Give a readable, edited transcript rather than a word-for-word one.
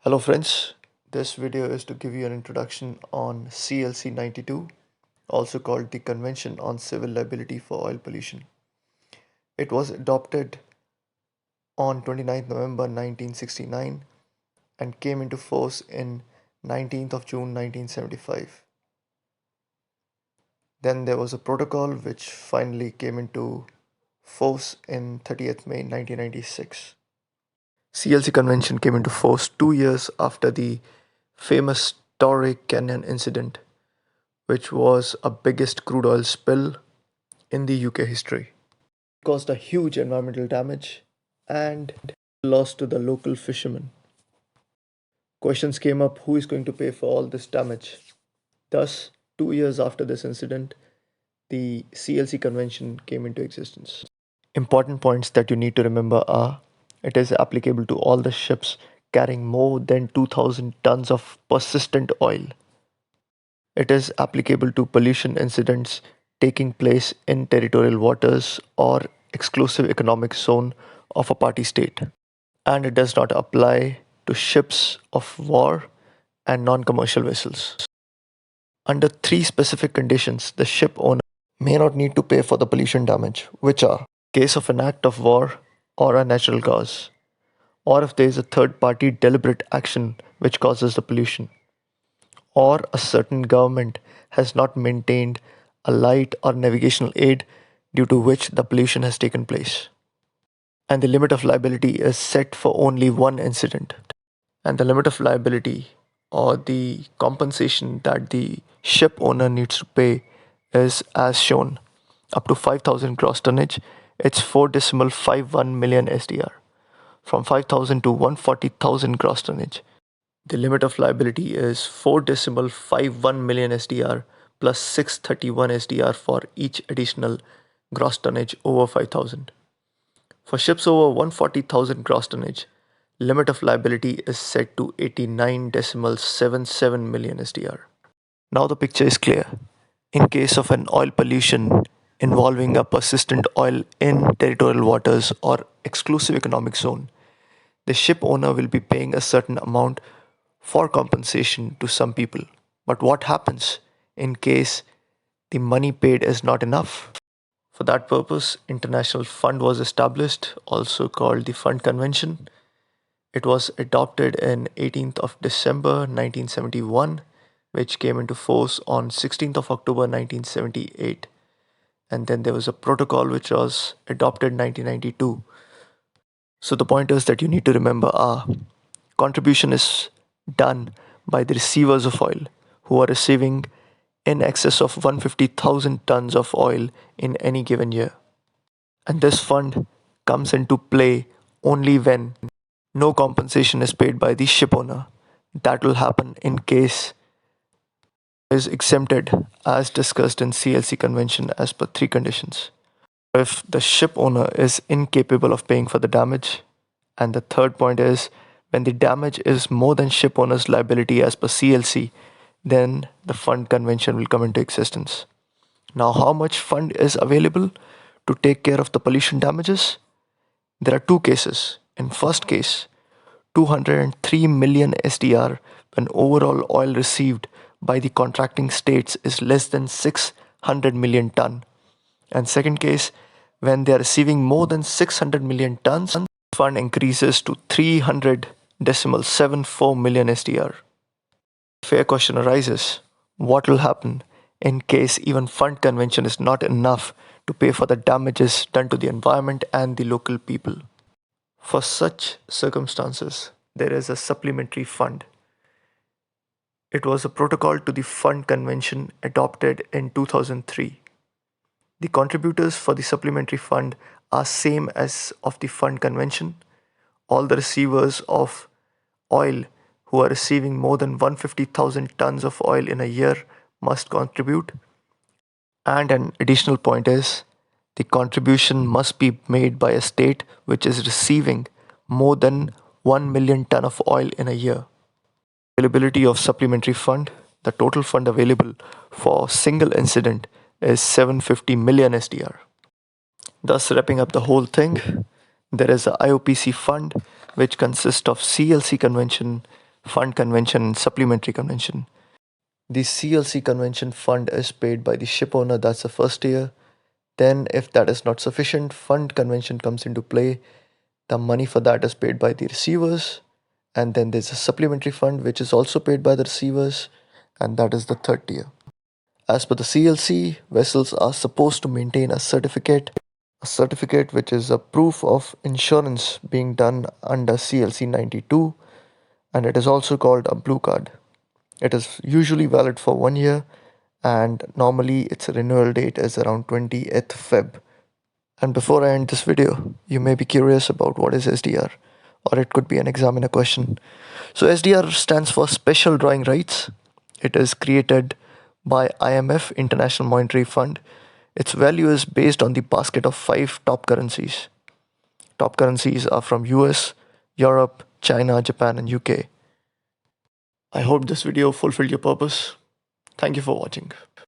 Hello friends, this video is to give you an introduction on CLC 92, also called the Convention on Civil Liability for Oil Pollution. It was adopted on 29th November 1969 and came into force in 19th of June 1975. Then there was a protocol which finally came into force in 30th May 1996. CLC Convention came into force 2 years after the famous Torrey Canyon incident, which was a biggest crude oil spill in the UK history. It caused a huge environmental damage and loss to the local fishermen. Questions came up, who is going to pay for all this damage? Thus, 2 years after this incident, the CLC Convention came into existence. Important points that you need to remember are it is applicable to all the ships carrying more than 2000 tons of persistent oil. It is applicable to pollution incidents taking place in territorial waters or exclusive economic zone of a party state. And it does not apply to ships of war and non-commercial vessels. Under three specific conditions, the ship owner may not need to pay for the pollution damage, which are case of an act of war or a natural cause, or if there is a third party deliberate action which causes the pollution, or a certain government has not maintained a light or navigational aid due to which the pollution has taken place. And the limit of liability is set for only one incident. And the limit of liability or the compensation that the ship owner needs to pay is as shown. Up to 5,000 gross tonnage, it's 4.51 million SDR. From 5,000 to 140,000 gross tonnage, the limit of liability is 4.51 million SDR plus 631 SDR for each additional gross tonnage over 5,000. For ships over 140,000 gross tonnage, limit of liability is set to 89.77 million SDR. Now the picture is clear. In case of an oil pollution involving a persistent oil in territorial waters or exclusive economic zone, the ship owner will be paying a certain amount for compensation to some people. But what happens in case the money paid is not enough? For that purpose, International Fund was established, also called the Fund Convention. It was adopted in 18th of December 1971, which came into force on 16th of October 1978. And then there was a protocol which was adopted 1992. So the pointers that you need to remember are contribution is done by the receivers of oil who are receiving in excess of 150,000 tons of oil in any given year. And this fund comes into play only when no compensation is paid by the ship owner. That will happen in case is exempted as discussed in CLC Convention as per three conditions. If the ship owner is incapable of paying for the damage, and the third point is when the damage is more than ship owner's liability as per CLC, then the fund convention will come into existence. Now, how much fund is available to take care of the pollution damages? There are two cases. In first case, 203 million SDR when overall oil received by the contracting states is less than 600 million ton. And second case, when they are receiving more than 600 million tons, fund increases to 300.74 million SDR. Fair question arises, what will happen in case even fund convention is not enough to pay for the damages done to the environment and the local people? For such circumstances, there is a supplementary fund. It was a protocol to the fund convention adopted in 2003. The contributors for the supplementary fund are same as of the fund convention. All the receivers of oil who are receiving more than 150,000 tons of oil in a year must contribute. And an additional point is the contribution must be made by a state which is receiving more than 1 million ton of oil in a year. Availability of supplementary fund, the total fund available for single incident is 750 million SDR. Thus, wrapping up the whole thing, there is a IOPC fund which consists of CLC Convention, Fund Convention and Supplementary Convention. The CLC Convention fund is paid by the ship owner, that's the first tier. Then, if that is not sufficient, Fund Convention comes into play. The money for that is paid by the receivers. And then there's a Supplementary Fund, which is also paid by the receivers, and that is the third tier. As per the CLC, vessels are supposed to maintain a certificate which is a proof of insurance being done under CLC 92, and it is also called a blue card. It is usually valid for 1 year, and normally its renewal date is around 20th Feb. And before I end this video, you may be curious about what is SDR, or it could be an examiner question. So SDR stands for Special Drawing Rights. It is created by IMF, International Monetary Fund. Its value is based on the basket of 5 top currencies. Top currencies are from US, Europe, China, Japan, and UK. I hope this video fulfilled your purpose. Thank you for watching.